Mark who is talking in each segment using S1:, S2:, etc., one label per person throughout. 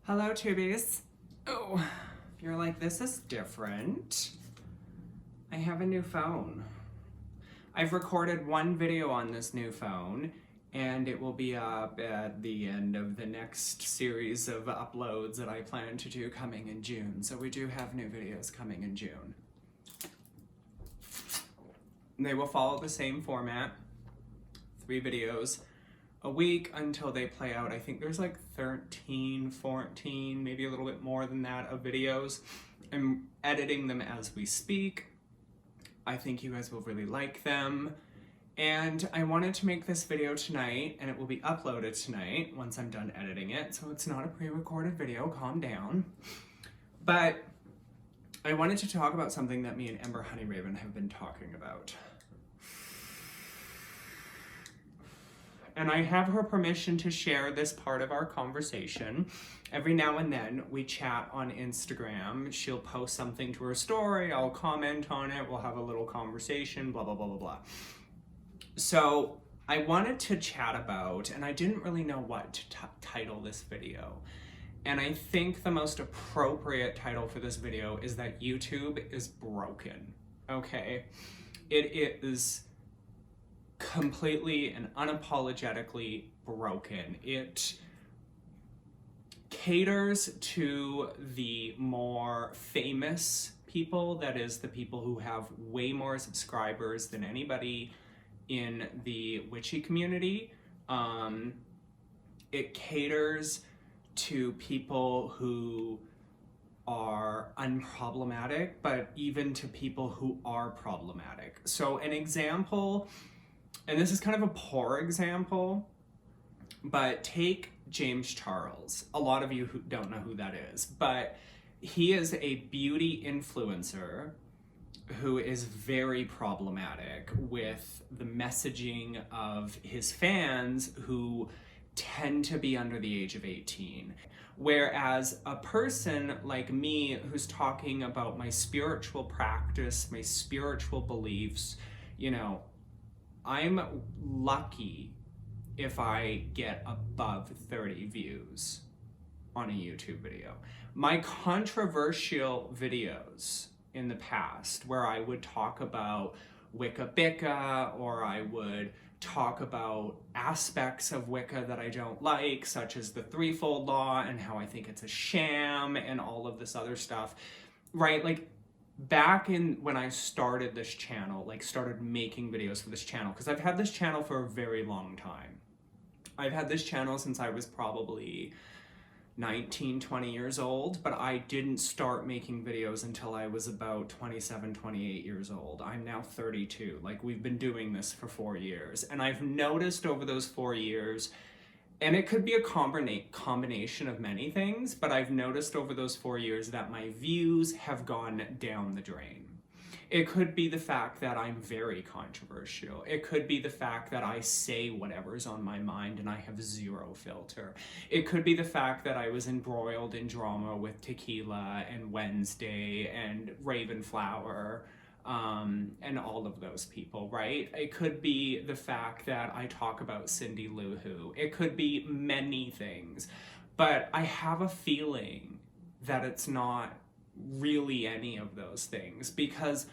S1: Hello, tubies. Oh, if you're like, this is different, I have a new phone. I've recorded one video on this new phone, and it will be up at the end of the next series of uploads that I plan to do coming in June. So we do have new videos coming in June. They will follow the same format, 3 videos a week until they play out. I think there's like 13, 14, maybe a little bit more than that of videos. I'm editing them as we speak. I think you guys will really like them. And I wanted to make this video tonight, and it will be uploaded tonight once I'm done editing it. So it's not a pre-recorded video, calm down. But I wanted to talk about something that me and Ember Honeyraven have been talking about. And I have her permission to share this part of our conversation. Every now and then we chat on Instagram. She'll post something to her story, I'll comment on it, we'll have a little conversation, blah, blah, blah, blah, blah. So I wanted to chat about, and I didn't really know what to title this video. And I think the most appropriate title for this video is that YouTube is broken, okay? It is completely and unapologetically broken. It caters to the more famous people, that is the people who have way more subscribers than anybody in the witchy community. It caters to people who are unproblematic, but even to people who are problematic. So an example, and this is kind of a poor example, but take James Charles. A lot of you who don't know who that is, but he is a beauty influencer who is very problematic with the messaging of his fans who tend to be under the age of 18. Whereas a person like me who's talking about my spiritual practice, my spiritual beliefs, you know, I'm lucky if I get above 30 views on a YouTube video. My controversial videos in the past, where I would talk about Wicca Bicca, or I would talk about aspects of Wicca that I don't like, such as the threefold law and how I think it's a sham and all of this other stuff, right? Like, back in when I started this channel, like started making videos for this channel, because I've had this channel for a very long time. I've had this channel since I was probably 19, 20 years old, but I didn't start making videos until I was about 27, 28 years old. I'm now 32. Like, we've been doing this for 4 years. And I've noticed over those 4 years, and it could be a combination of many things, but I've noticed over those 4 years that my views have gone down the drain. It could be the fact that I'm very controversial. It could be the fact that I say whatever's on my mind and I have zero filter. It could be the fact that I was embroiled in drama with Tequila and Wednesday and Ravenflower, and all of those people, right? It could be the fact that I talk about Cindy Lou Who. It could be many things, but I have a feeling that it's not really any of those things, because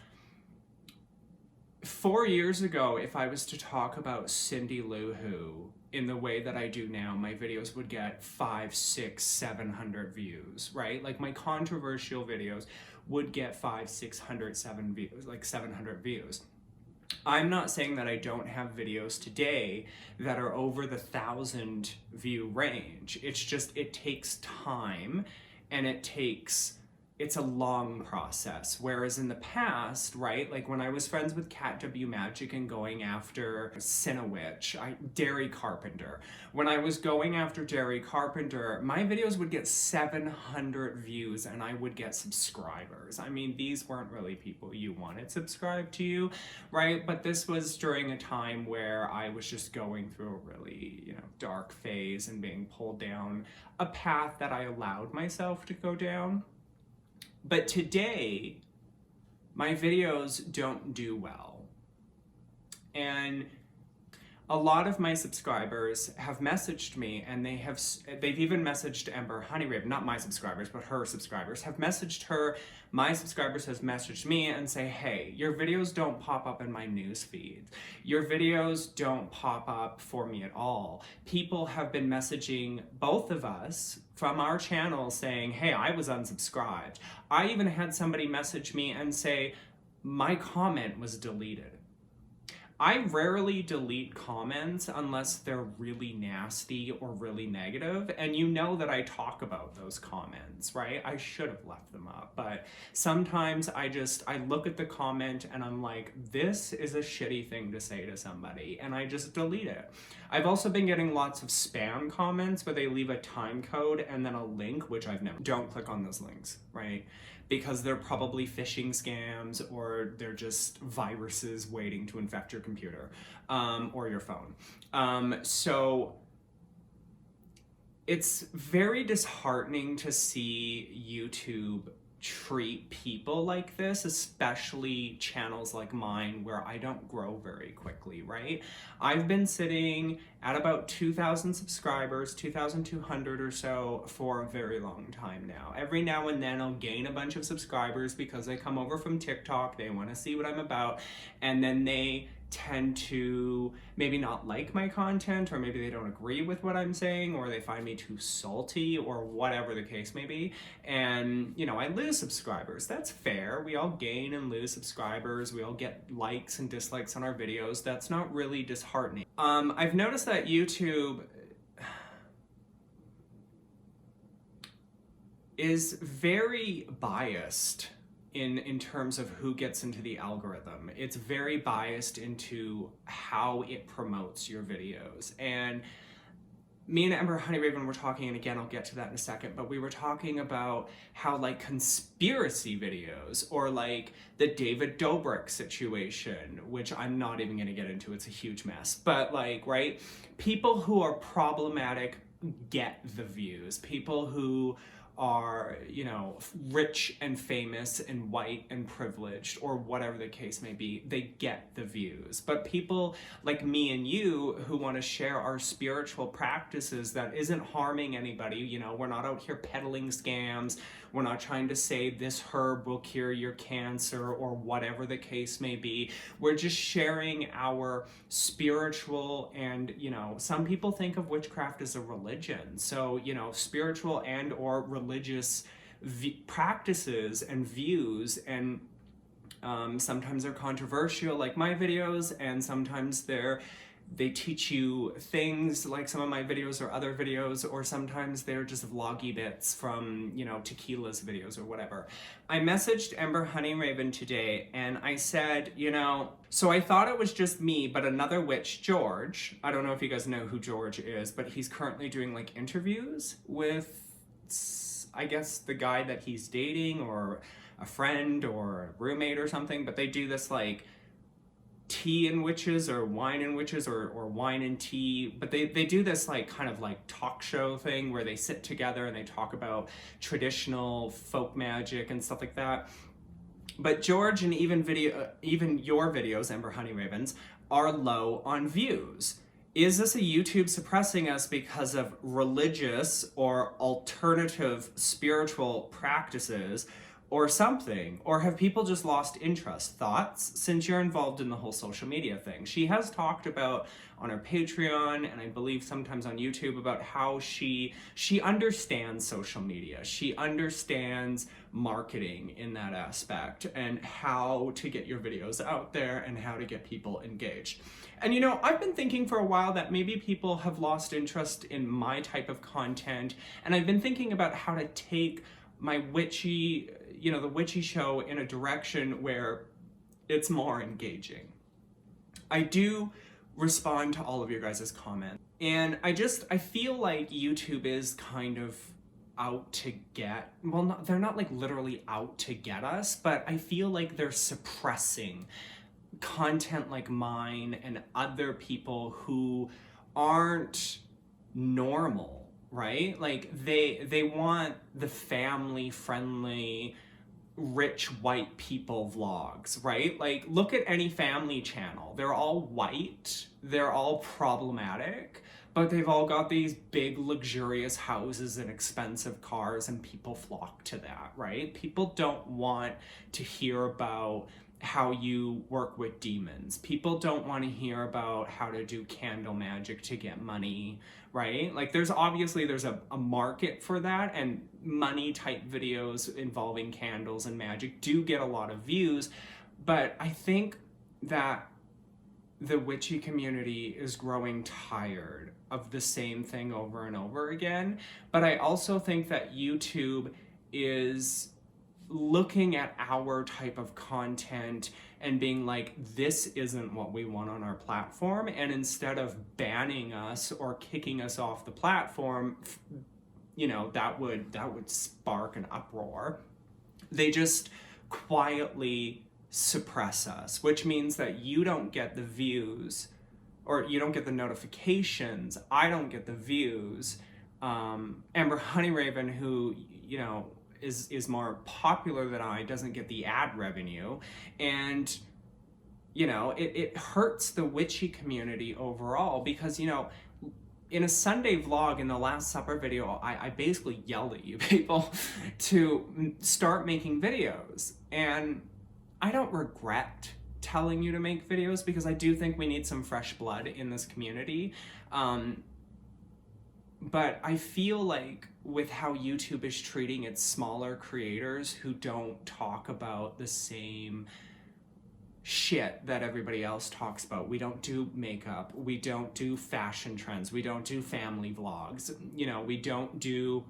S1: 4 years ago, if I was to talk about Cindy Lou Who in the way that I do now, my videos would get 500, 600, 700 views, right? Like, my controversial videos would get 500, 600, 700 views. I'm not saying that I don't have videos today that are over the 1,000 view range. It's just, it takes time, and it's a long process. Whereas in the past, right, like when I was friends with Cat W Magic and going after Cinnawitch, Derry Carpenter, when I was going after Derry Carpenter, my videos would get 700 views and I would get subscribers. I mean, these weren't really people you wanted subscribed to you, right? But this was during a time where I was just going through a really, you know, dark phase and being pulled down a path that I allowed myself to go down. But today, my videos don't do well. And a lot of my subscribers have messaged me, and they've even messaged Amber Honeyraven, not my subscribers, but her subscribers have messaged her. My subscribers has messaged me and say, hey, your videos don't pop up in my news feed. Your videos don't pop up for me at all. People have been messaging both of us from our channel saying, hey, I was unsubscribed. I even had somebody message me and say, my comment was deleted. I rarely delete comments unless they're really nasty or really negative, and you know that I talk about those comments, right? I should have left them up, but sometimes I look at the comment and I'm like, this is a shitty thing to say to somebody, and I just delete it. I've also been getting lots of spam comments where they leave a time code and then a link, which I've never. Don't click on those links, right? Because they're probably phishing scams, or they're just viruses waiting to infect your computer or your phone. So it's very disheartening to see YouTube treat people like this, especially channels like mine where I don't grow very quickly, right? I've been sitting at about 2,000 subscribers, 2,200 or so, for a very long time now. Every now and then I'll gain a bunch of subscribers because they come over from TikTok, they want to see what I'm about, and then they tend to maybe not like my content, or maybe they don't agree with what I'm saying, or they find me too salty, or whatever the case may be. And, you know, I lose subscribers. That's fair. We all gain and lose subscribers. We all get likes and dislikes on our videos. That's not really disheartening. I've noticed that YouTube is very biased in terms of who gets into the algorithm. It's very biased into how it promotes your videos. And me and Amber Honeyraven were talking, and again, I'll get to that in a second, but we were talking about how, like, conspiracy videos, or like the David Dobrik situation, which I'm not even gonna get into, it's a huge mess, but like, right? People who are problematic get the views. People who are, you know, rich and famous and white and privileged, or whatever the case may be, they get the views. But people like me and you who want to share our spiritual practices that isn't harming anybody, you know, we're not out here peddling scams, we're not trying to say this herb will cure your cancer or whatever the case may be. We're just sharing our spiritual, and, you know, some people think of witchcraft as a religion. So, you know, spiritual and or religious practices and views, and sometimes they're controversial like my videos, and sometimes they teach you things like some of my videos or other videos, or sometimes they're just vloggy bits from, you know, Tequila's videos or whatever. I messaged Amber Honeyraven today and I said, you know, so I thought it was just me, but another witch, George, I don't know if you guys know who George is, but he's currently doing like interviews with, I guess, the guy that he's dating, or a friend or a roommate or something, but they do this like tea and witches, or wine and witches, or wine and tea, but they do this like kind of like talk show thing where they sit together and they talk about traditional folk magic and stuff like that. But George, and even your videos, Amber Honeyravens, are low on views. Is this a YouTube suppressing us because of religious or alternative spiritual practices, or something? Or have people just lost interest? Thoughts, since you're involved in the whole social media thing? She has talked about on her Patreon, and I believe sometimes on YouTube, about how she understands social media. She understands marketing in that aspect, and how to get your videos out there, and how to get people engaged. And, you know, I've been thinking for a while that maybe people have lost interest in my type of content, and I've been thinking about how to take my witchy, you know, the Witchy show in a direction where it's more engaging. I do respond to all of your guys' comments, and I feel like YouTube is kind of out to get, well, they're not like literally out to get us, but I feel like they're suppressing content like mine and other people who aren't normal, right? Like they want the family friendly, rich white people vlogs, right? Like, look at any family channel. They're all white, they're all problematic, but they've all got these big luxurious houses and expensive cars, and people flock to that, right? People don't want to hear about how you work with demons. People don't want to hear about how to do candle magic to get money, right? Like, there's a market for that, and money type videos involving candles and magic do get a lot of views, but I think that the witchy community is growing tired of the same thing over and over again. But I also think that YouTube is looking at our type of content and being like, this isn't what we want on our platform, and instead of banning us or kicking us off the platform, you know, that would spark an uproar. They just quietly suppress us, which means that you don't get the views, or you don't get the notifications. I don't get the views. Amber Honeyraven, who, you know, is more popular than I, doesn't get the ad revenue. And, you know, it hurts the witchy community overall, because, you know, in a Sunday vlog, in the Last Supper video, I basically yelled at you people to start making videos. And I don't regret telling you to make videos, because I do think we need some fresh blood in this community. But I feel like with how YouTube is treating its smaller creators who don't talk about the same shit that everybody else talks about. We don't do makeup, we don't do fashion trends, we don't do family vlogs, you know, we don't do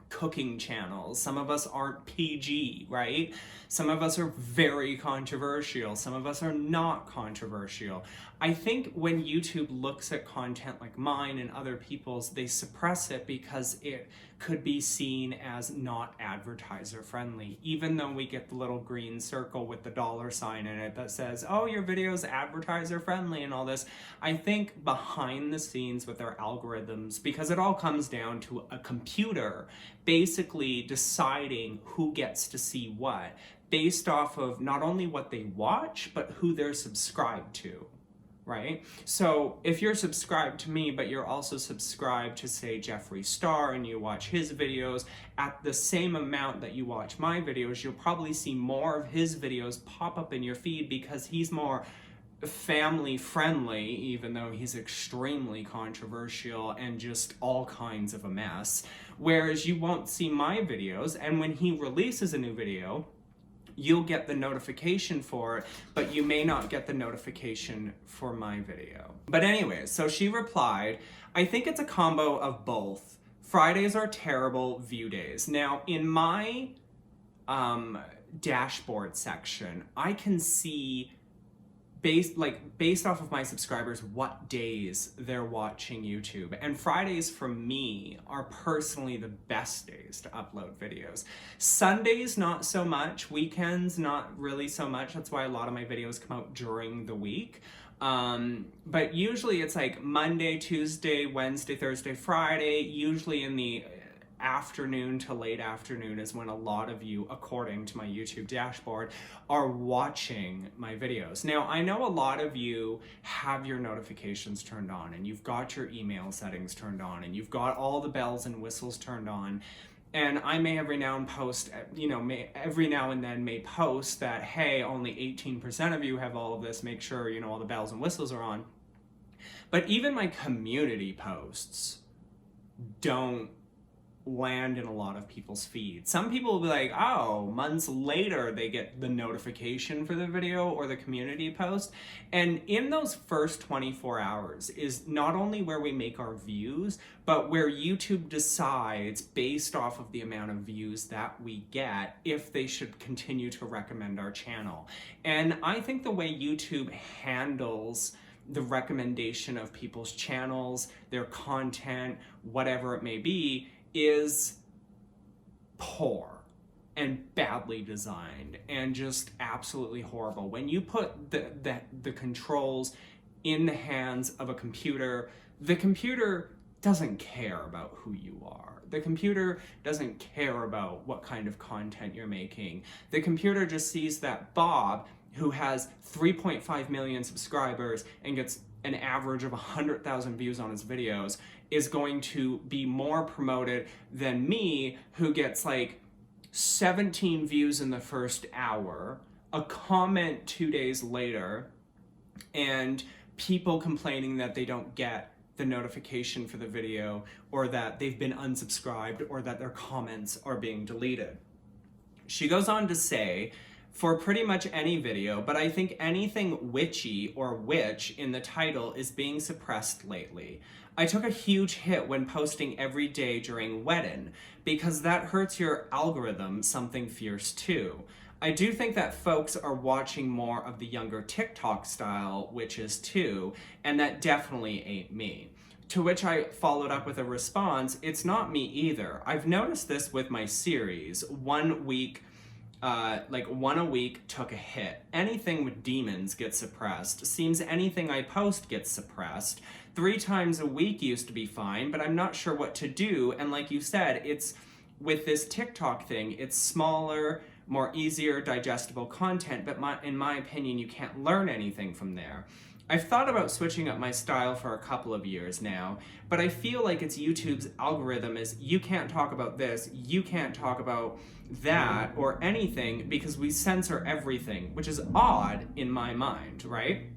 S1: cooking channels. Some of us aren't PG, right? Some of us are very controversial. Some of us are not controversial. I think when YouTube looks at content like mine and other people's, they suppress it because it could be seen as not advertiser friendly, even though we get the little green circle with the $sign in it that says, oh, your video's advertiser friendly and all this. I think behind the scenes with their algorithms, because it all comes down to a computer basically deciding who gets to see what, based off of not only what they watch, but who they're subscribed to. Right? So if you're subscribed to me, but you're also subscribed to, say, Jeffree Star, and you watch his videos at the same amount that you watch my videos, you'll probably see more of his videos pop up in your feed, because he's more family friendly, even though he's extremely controversial and just all kinds of a mess. Whereas you won't see my videos, and when he releases a new video, you'll get the notification for it, but you may not get the notification for my video. But anyway, so she replied, I think it's a combo of both. Fridays are terrible view days. Now, in my dashboard section, I can see based off of my subscribers what days they're watching YouTube, and Fridays for me are personally the best days to upload videos. Sundays not so much, weekends not really so much. That's why a lot of my videos come out during the week. But usually it's like Monday, Tuesday, Wednesday, Thursday, Friday. Usually in the afternoon to late afternoon is when a lot of you, according to my YouTube dashboard, are watching my videos. Now, I know a lot of you have your notifications turned on, and you've got your email settings turned on, and you've got all the bells and whistles turned on. And I may every now and post, every now and then may post that, hey, only 18% of you have all of this, make sure, all the bells and whistles are on. But even my community posts don't land in a lot of people's feeds. Some people will be like, oh, months later they get the notification for the video or the community post. And in those first 24 hours is not only where we make our views, but where YouTube decides, based off of the amount of views that we get, if they should continue to recommend our channel. And I think the way YouTube handles the recommendation of people's channels, their content, whatever it may be, is poor and badly designed and just absolutely horrible. When you put the controls in the hands of a computer, the computer doesn't care about who you are. The computer doesn't care about what kind of content you're making. The computer just sees that Bob, who has 3.5 million subscribers and gets an average of 100,000 views on his videos, is going to be more promoted than me, who gets like 17 views in the first hour, a comment 2 days later, and people complaining that they don't get the notification for the video, or that they've been unsubscribed, or that their comments are being deleted. She goes on to say, for pretty much any video, but I think anything witchy or witch in the title is being suppressed lately. I took a huge hit when posting every day during wedding, because that hurts your algorithm something fierce too. I do think that folks are watching more of the younger TikTok style witches too, and that definitely ain't me. To which I followed up with a response, it's not me either. I've noticed this with my series. 1 week, one a week took a hit. Anything with demons gets suppressed. Seems anything I post gets suppressed. 3 times a week used to be fine, but I'm not sure what to do. And like you said, it's with this TikTok thing, it's smaller, more easier, digestible content, but in my opinion, you can't learn anything from there. I've thought about switching up my style for a couple of years now, but I feel like it's YouTube's algorithm is you can't talk about this, you can't talk about that, or anything, because we censor everything, which is odd in my mind, right?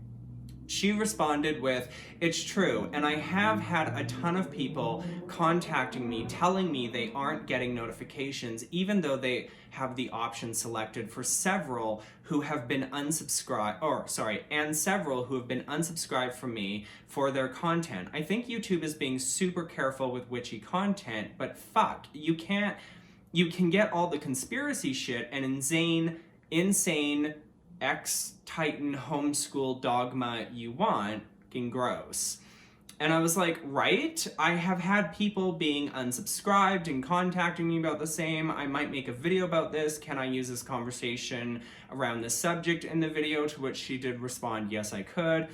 S1: She responded with, it's true, and I have had a ton of people contacting me, telling me they aren't getting notifications, even though they have the option selected, for several who have been unsubscribed, and several who have been unsubscribed from me for their content. I think YouTube is being super careful with witchy content, but fuck, you can get all the conspiracy shit and insane ex-Titan homeschool dogma you want, fucking gross. And I was like, right? I have had people being unsubscribed and contacting me about the same. I might make a video about this. Can I use this conversation around this subject in the video? To which she did respond, yes, I could.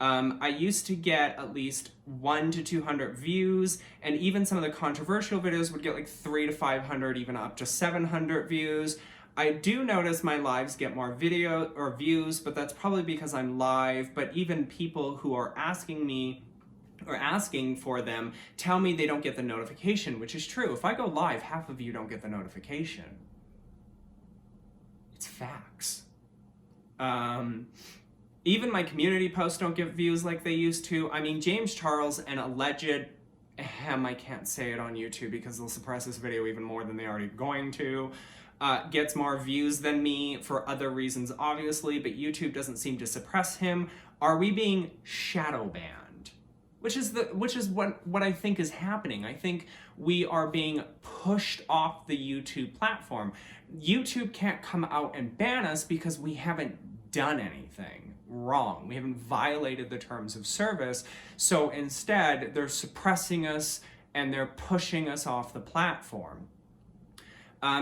S1: I used to get at least 100 to 200 views, and even some of the controversial videos would get like 300 to 500, even up to 700 views. I do notice my lives get more video or views, but that's probably because I'm live. But even people who are asking me or asking for them tell me they don't get the notification, which is true. If I go live, half of you don't get the notification. It's facts. Even my community posts don't get views like they used to. I mean, James Charles, an alleged I can't say it on YouTube because they'll suppress this video even more than they're already going to, gets more views than me for other reasons, obviously, but YouTube doesn't seem to suppress him. Are we being shadow banned? Which is what I think is happening. I think we are being pushed off the YouTube platform. YouTube can't come out and ban us because we haven't done anything wrong. We haven't violated the terms of service. So instead, they're suppressing us and they're pushing us off the platform.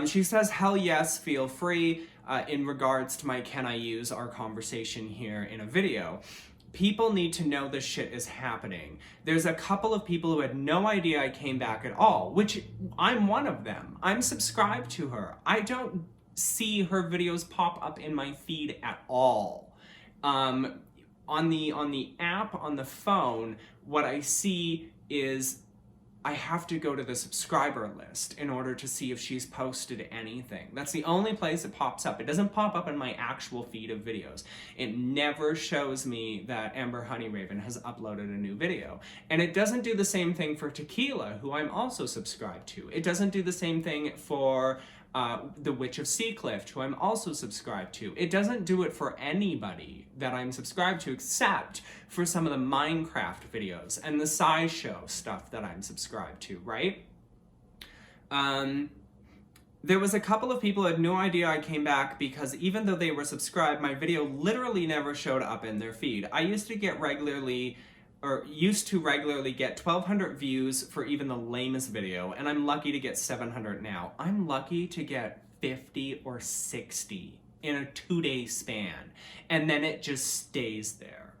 S1: She says, hell yes, feel free, in regards to my can I use our conversation here in a video. People need to know this shit is happening. There's a couple of people who had no idea I came back at all, which I'm one of them. I'm subscribed to her. I don't see her videos pop up in my feed at all. On the app, on the phone, what I see is I have to go to the subscriber list in order to see if she's posted anything. That's the only place it pops up. It doesn't pop up in my actual feed of videos. It never shows me that Amber Honeyraven has uploaded a new video. And it doesn't do the same thing for Tequila, who I'm also subscribed to. It doesn't do the same thing for the Witch of Seacliff, who I'm also subscribed to. It doesn't do it for anybody that I'm subscribed to, except for some of the Minecraft videos and the SciShow stuff that I'm subscribed to, right? There was a couple of people who had no idea I came back because even though they were subscribed, my video literally never showed up in their feed. I used to regularly get 1,200 views for even the lamest video, and I'm lucky to get 700 now. I'm lucky to get 50 or 60 in a 2-day span, and then it just stays there.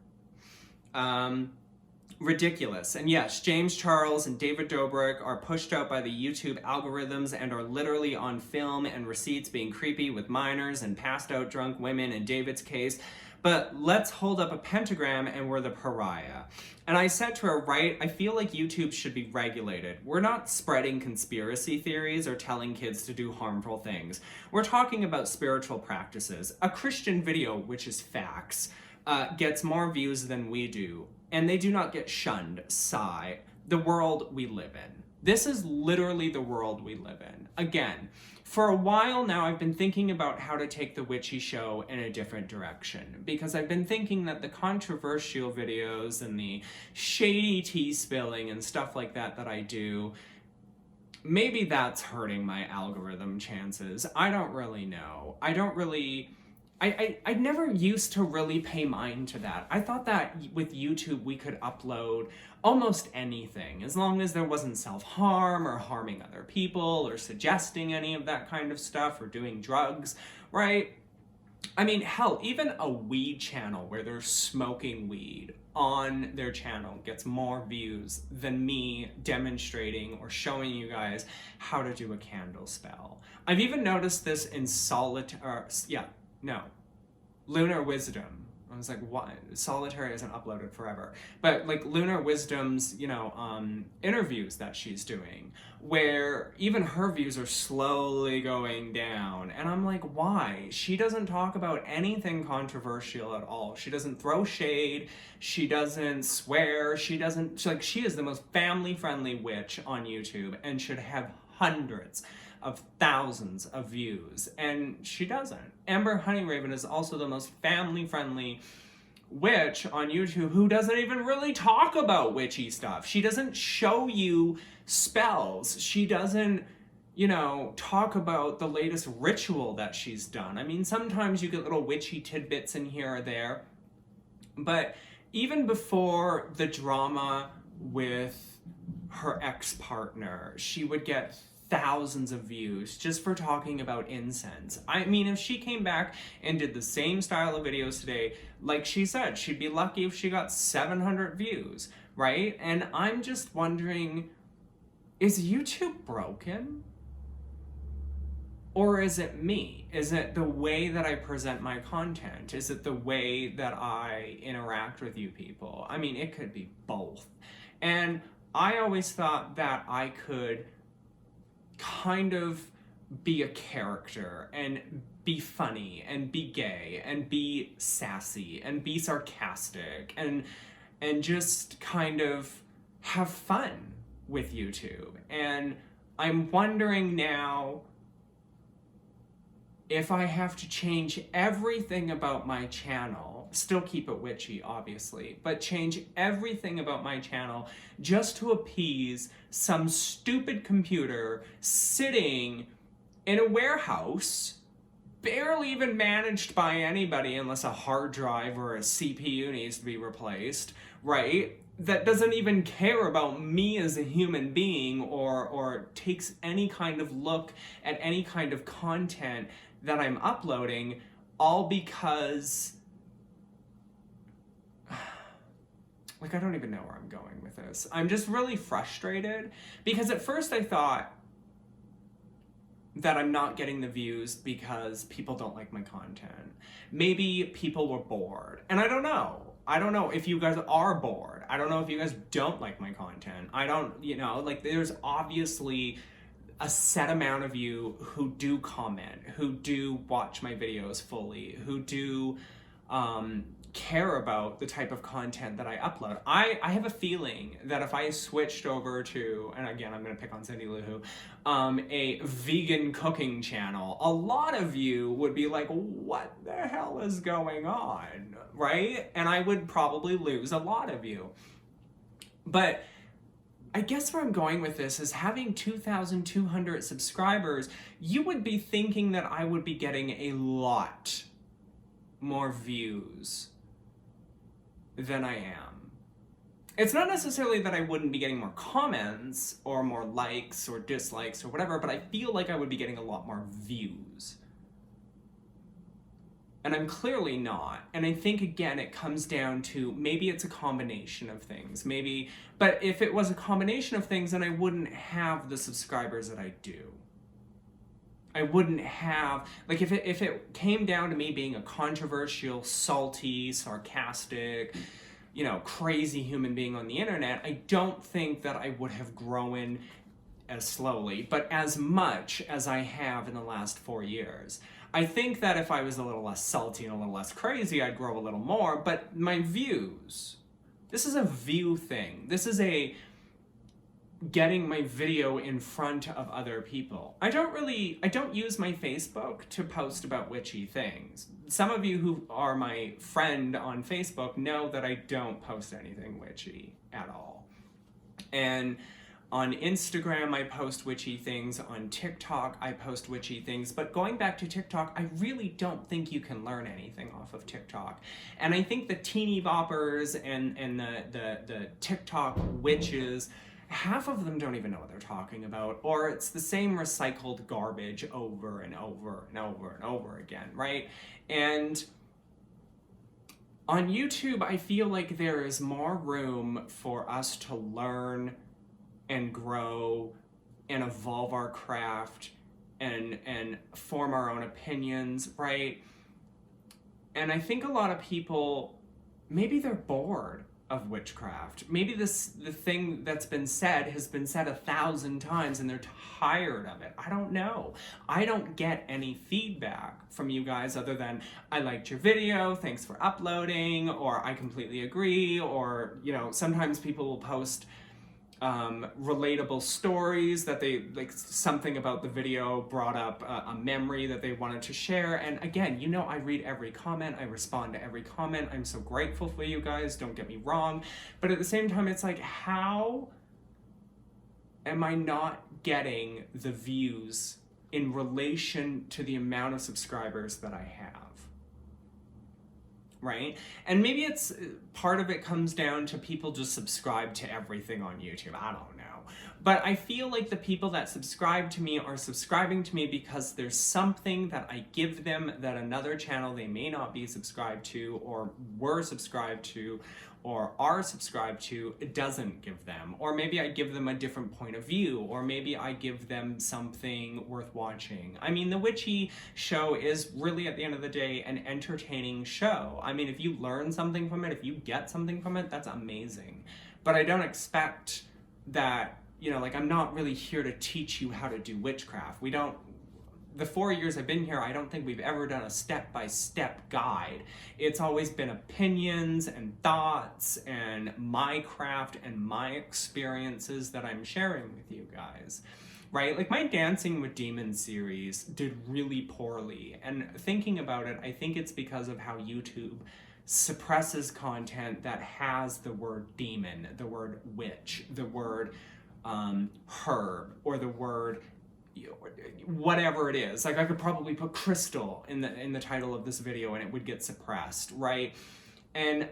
S1: ridiculous. And yes, James Charles and David Dobrik are pushed out by the YouTube algorithms and are literally on film and receipts being creepy with minors and passed out drunk women in David's case. But let's hold up a pentagram and we're the pariah. And I said to her, right, I feel like YouTube should be regulated. We're not spreading conspiracy theories or telling kids to do harmful things. We're talking about spiritual practices. A Christian video, which is facts, gets more views than we do. And they do not get shunned. Sigh. The world we live in. This is literally the world we live in. Again, for a while now, I've been thinking about how to take the Witchy show in a different direction, because I've been thinking that the controversial videos and the shady tea spilling and stuff like that I do, maybe that's hurting my algorithm chances. I don't really know. I never used to really pay mind to that. I thought that with YouTube we could upload almost anything, as long as there wasn't self-harm or harming other people or suggesting any of that kind of stuff or doing drugs, right? I mean, hell, even a weed channel where they're smoking weed on their channel gets more views than me demonstrating or showing you guys how to do a candle spell. I've even noticed this in Lunar Wisdom. I was like, what? Solitary isn't uploaded forever. But like Lunar Wisdom's, interviews that she's doing, where even her views are slowly going down. And I'm like, why? She doesn't talk about anything controversial at all. She doesn't throw shade. She doesn't swear. She is the most family-friendly witch on YouTube and should have hundreds of thousands of views, and she doesn't. Amber Honeyraven is also the most family-friendly witch on YouTube who doesn't even really talk about witchy stuff. She doesn't show you spells. She doesn't, talk about the latest ritual that she's done. I mean, sometimes you get little witchy tidbits in here or there, but even before the drama with her ex-partner, she would get thousands of views just for talking about incense. I mean, if she came back and did the same style of videos today, like she said, she'd be lucky if she got 700 views, right? And I'm just wondering, is YouTube broken? Or is it me? Is it the way that I present my content? Is it the way that I interact with you people? I mean, it could be both. And I always thought that I could kind of be a character and be funny and be gay and be sassy and be sarcastic and just kind of have fun with YouTube. And I'm wondering now if I have to change everything about my channel, still keep it witchy, obviously, but change everything about my channel just to appease some stupid computer sitting in a warehouse, barely even managed by anybody unless a hard drive or a CPU needs to be replaced, right? That doesn't even care about me as a human being or takes any kind of look at any kind of content that I'm uploading, all because, like, I don't even know where I'm going with this. I'm just really frustrated because at first I thought that I'm not getting the views because people don't like my content. Maybe people were bored. And I don't know. I don't know if you guys are bored. I don't know if you guys don't like my content. I don't, there's obviously a set amount of you who do comment, who do watch my videos fully, who do care about the type of content that I upload. I have a feeling that if I switched over to, and again, I'm going to pick on Cindy Lou Who, a vegan cooking channel, a lot of you would be like, what the hell is going on, right? And I would probably lose a lot of you. But I guess where I'm going with this is having 2,200 subscribers, you would be thinking that I would be getting a lot more views than I am. It's not necessarily that I wouldn't be getting more comments or more likes or dislikes or whatever, but I feel like I would be getting a lot more views. And I'm clearly not. And I think, again, it comes down to maybe it's a combination of things. Maybe, but if it was a combination of things, then I wouldn't have the subscribers that I do. I wouldn't have, like, if it came down to me being a controversial, salty, sarcastic, you know, crazy human being on the internet, I don't think that I would have grown as slowly, but as much as I have in the last 4 years. I think that if I was a little less salty and a little less crazy, I'd grow a little more, but my views, this is a view thing. This is a getting my video in front of other people. I don't use my Facebook to post about witchy things. Some of you who are my friend on Facebook know that I don't post anything witchy at all. And on Instagram, I post witchy things. On TikTok, I post witchy things. But going back to TikTok, I really don't think you can learn anything off of TikTok. And I think the teeny boppers and the TikTok witches, half of them don't even know what they're talking about, or it's the same recycled garbage over and over and over and over again, right? And on YouTube, I feel like there is more room for us to learn and grow and evolve our craft and form our own opinions, right? And I think a lot of people, maybe they're bored of witchcraft. Maybe the thing that's been said has been said 1,000 times and they're tired of it. I don't know. I don't get any feedback from you guys other than, I liked your video, thanks for uploading, or I completely agree, or, you know, sometimes people will post relatable stories that they, like, something about the video brought up a memory that they wanted to share. And again, you know, I read every comment, I respond to every comment. I'm so grateful for you guys, don't get me wrong. But at the same time, it's like, how am I not getting the views in relation to the amount of subscribers that I have? Right? And maybe it's part of it comes down to people just subscribe to everything on YouTube. I don't know. But I feel like the people that subscribe to me are subscribing to me because there's something that I give them that another channel they may not be subscribed to, or were subscribed to, or are subscribed to, it doesn't give them. Or maybe I give them a different point of view, or maybe I give them something worth watching. I mean, the Witchy show is really, at the end of the day, an entertaining show. I mean, if you learn something from it, if you get something from it, that's amazing. But I don't expect that, you know, like, I'm not really here to teach you how to do witchcraft. We don't, the 4 years I've been here, I don't think we've ever done a step-by-step guide. It's always been opinions and thoughts and my craft and my experiences that I'm sharing with you guys, right? Like, my Dancing with Demons series did really poorly. And thinking about it, I think it's because of how YouTube suppresses content that has the word demon, the word witch, the word herb, or the word whatever it is. Like, I could probably put crystal in the title of this video and it would get suppressed, right? And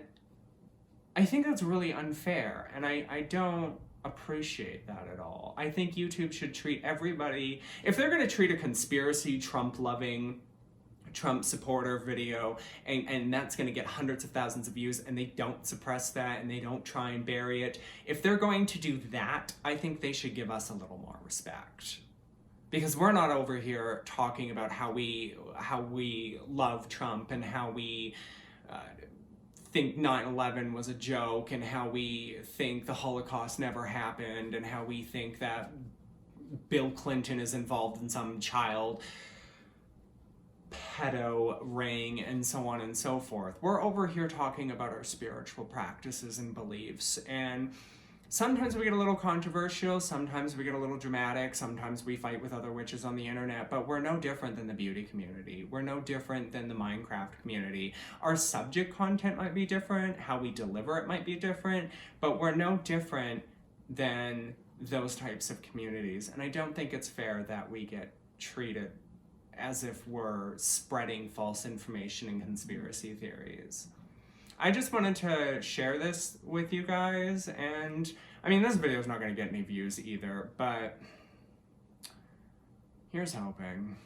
S1: I think that's really unfair, and I don't appreciate that at all. I think YouTube should treat everybody, if they're going to treat a conspiracy, Trump-loving, Trump supporter video, and that's going to get hundreds of thousands of views, and they don't suppress that and they don't try and bury it, if they're going to do that, I think they should give us a little more respect. Because we're not over here talking about how we love Trump and how we think 9/11 was a joke, and how we think the Holocaust never happened, and how we think that Bill Clinton is involved in some child pedo ring, and so on and so forth. We're over here talking about our spiritual practices and beliefs, and sometimes we get a little controversial, sometimes we get a little dramatic, sometimes we fight with other witches on the internet, but we're no different than the beauty community. We're no different than the Minecraft community. Our subject content might be different, how we deliver it might be different, but we're no different than those types of communities. And I don't think it's fair that we get treated as if we're spreading false information and conspiracy theories. I just wanted to share this with you guys, and I mean, this video is not going to get any views either, but here's hoping.